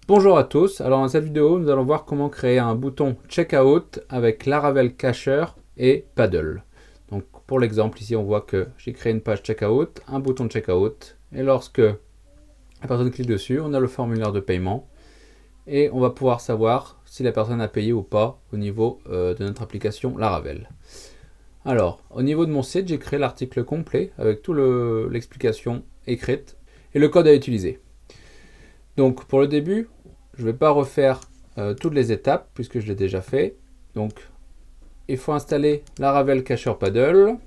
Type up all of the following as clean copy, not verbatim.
Bonjour à tous, alors dans cette vidéo nous allons voir comment créer un bouton Checkout avec Laravel Cacher et Paddle. Donc pour l'exemple ici on voit que j'ai créé une page Checkout, un bouton de Checkout et lorsque la personne clique dessus on a le formulaire de paiement et on va pouvoir savoir si la personne a payé ou pas au niveau de notre application Laravel. Alors au niveau de mon site j'ai créé l'article complet avec toute l'explication écrite et le code à utiliser. Donc pour le début, je ne vais pas refaire toutes les étapes puisque je l'ai déjà fait. Donc il faut installer Laravel Cacher Paddle,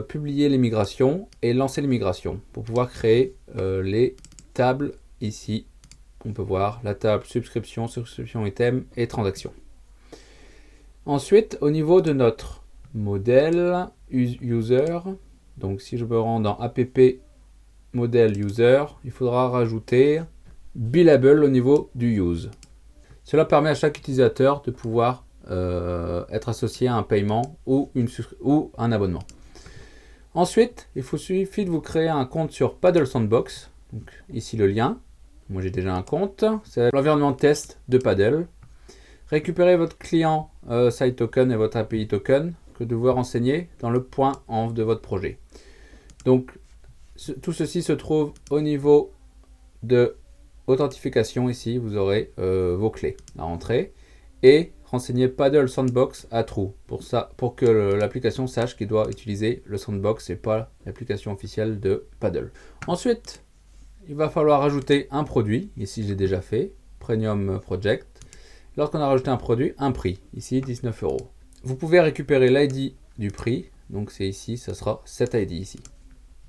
publier les migrations et lancer les migrations pour pouvoir créer les tables ici. On peut voir la table subscription, subscription item et transaction. Ensuite, au niveau de notre modèle user, donc si je me rends dans app modèle user, il faudra rajouter billable au niveau du use. Cela permet à chaque utilisateur de pouvoir être associé à un paiement ou un abonnement. Ensuite, il suffit de vous créer un compte sur Paddle Sandbox. Donc, ici le lien. Moi j'ai déjà un compte. C'est l'environnement test de Paddle. Récupérez votre client site token et votre API token que de vous renseigner dans le point env de votre projet. Donc tout ceci se trouve au niveau de authentification. Ici, vous aurez vos clés à rentrer et renseigner Paddle Sandbox à true pour que l'application sache qu'il doit utiliser le sandbox et pas l'application officielle de Paddle. Ensuite, il va falloir ajouter un produit. Ici, j'ai déjà fait Premium Project. Lorsqu'on a rajouté un produit, un prix. Ici, 19 €. Vous pouvez récupérer l'ID du prix. Donc, c'est ici, ça sera cet ID ici.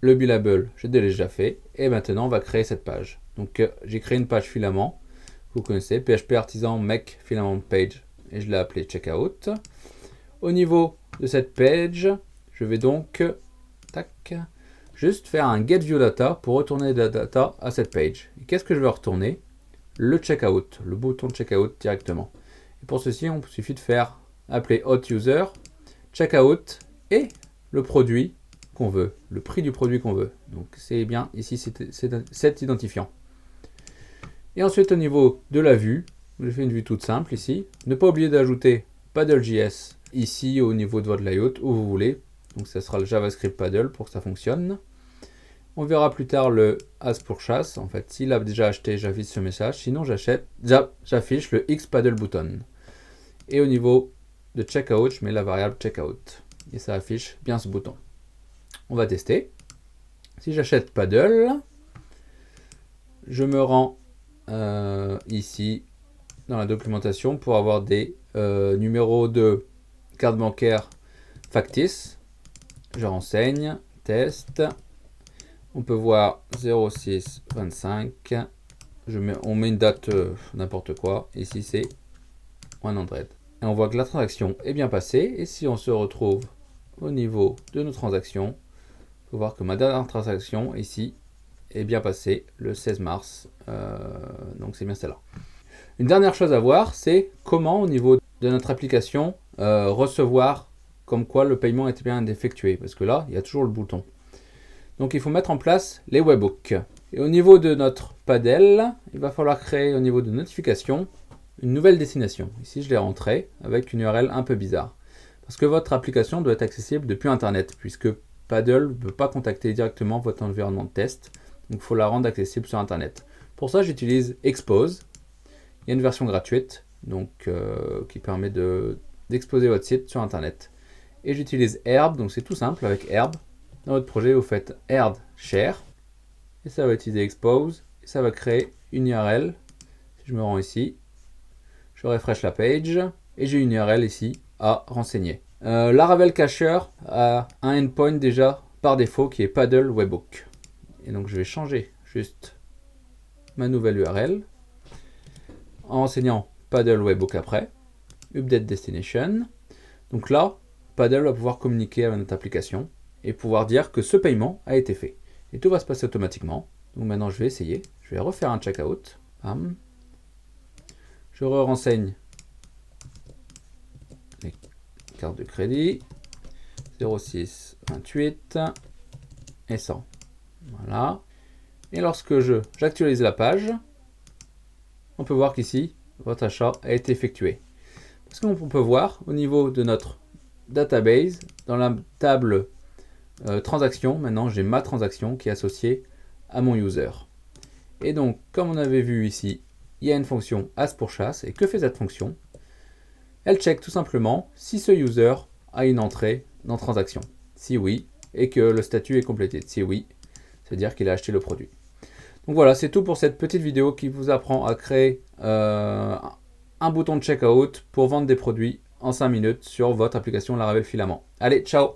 Le billable, j'ai déjà fait. Et maintenant, on va créer cette page. Donc, j'ai créé une page filament. Vous connaissez, PHP Artisan Make Filament Page. Et je l'ai appelé Checkout. Au niveau de cette page, je vais donc juste faire un get view data pour retourner la data à cette page. Et qu'est-ce que je vais retourner? Le checkout, le bouton de checkout directement. Et pour ceci, on suffit de faire appeler hot user, checkout et le produit qu'on veut, le prix du produit qu'on veut. Donc c'est bien ici cet identifiant. Et ensuite au niveau de la vue, j'ai fait une vue toute simple ici. Ne pas oublier d'ajouter Paddle.js ici au niveau de votre layout où vous voulez. Donc ça sera le JavaScript Paddle pour que ça fonctionne. On verra plus tard le as pour chasse. En fait, s'il a déjà acheté, j'affiche ce message. Sinon, j'affiche le X Paddle button. Et au niveau de checkout, je mets la variable checkout. Et ça affiche bien ce bouton. On va tester. Si j'achète Paddle, je me rends ici dans la documentation pour avoir des numéros de carte bancaire factice. Je renseigne, test. On peut voir 0625. On met une date n'importe quoi. Ici c'est 100. Et on voit que la transaction est bien passée. Et si on se retrouve au niveau de nos transactions, on peut voir que ma dernière transaction ici est bien passée le 16 mars. Donc c'est bien celle-là. Une dernière chose à voir, c'est comment au niveau de notre application recevoir comme quoi le paiement était bien effectué. Parce que là, il y a toujours le bouton. Donc il faut mettre en place les webhooks. Et au niveau de notre Paddle, il va falloir créer au niveau de notification une nouvelle destination. Ici je l'ai rentré avec une URL un peu bizarre. Parce que votre application doit être accessible depuis Internet, puisque Paddle ne peut pas contacter directement votre environnement de test. Donc il faut la rendre accessible sur Internet. Pour ça j'utilise Expose. Il y a une version gratuite donc, qui permet d'exposer votre site sur Internet. Et j'utilise Herb, donc c'est tout simple avec Herb. Dans votre projet, vous faites Herb Share et ça va utiliser Expose et ça va créer une URL. Si je me rends ici, je refresh la page et j'ai une URL ici à renseigner. Laravel Cacher a un endpoint déjà par défaut qui est Paddle Webhook. Et donc je vais changer juste ma nouvelle URL en renseignant Paddle Webhook après. Update Destination. Donc là, Paddle va pouvoir communiquer avec notre application et pouvoir dire que ce paiement a été fait. Et tout va se passer automatiquement. Donc maintenant je vais essayer. Je vais refaire un checkout. Bam. Je renseigne les cartes de crédit. 06, 28 et 100. Voilà. Et lorsque j'actualise la page, on peut voir qu'ici, votre achat a été effectué. Parce qu'on peut voir au niveau de notre database, dans la table transaction, maintenant j'ai ma transaction qui est associée à mon user. Et donc, comme on avait vu ici, il y a une fonction as_pourchasse. Et que fait cette fonction? Elle check tout simplement si ce user a une entrée dans transaction. Si oui, et que le statut est complété. Si oui, c'est-à-dire qu'il a acheté le produit. Donc voilà, c'est tout pour cette petite vidéo qui vous apprend à créer un bouton de checkout pour vendre des produits en 5 minutes sur votre application Laravel Filament. Allez, ciao!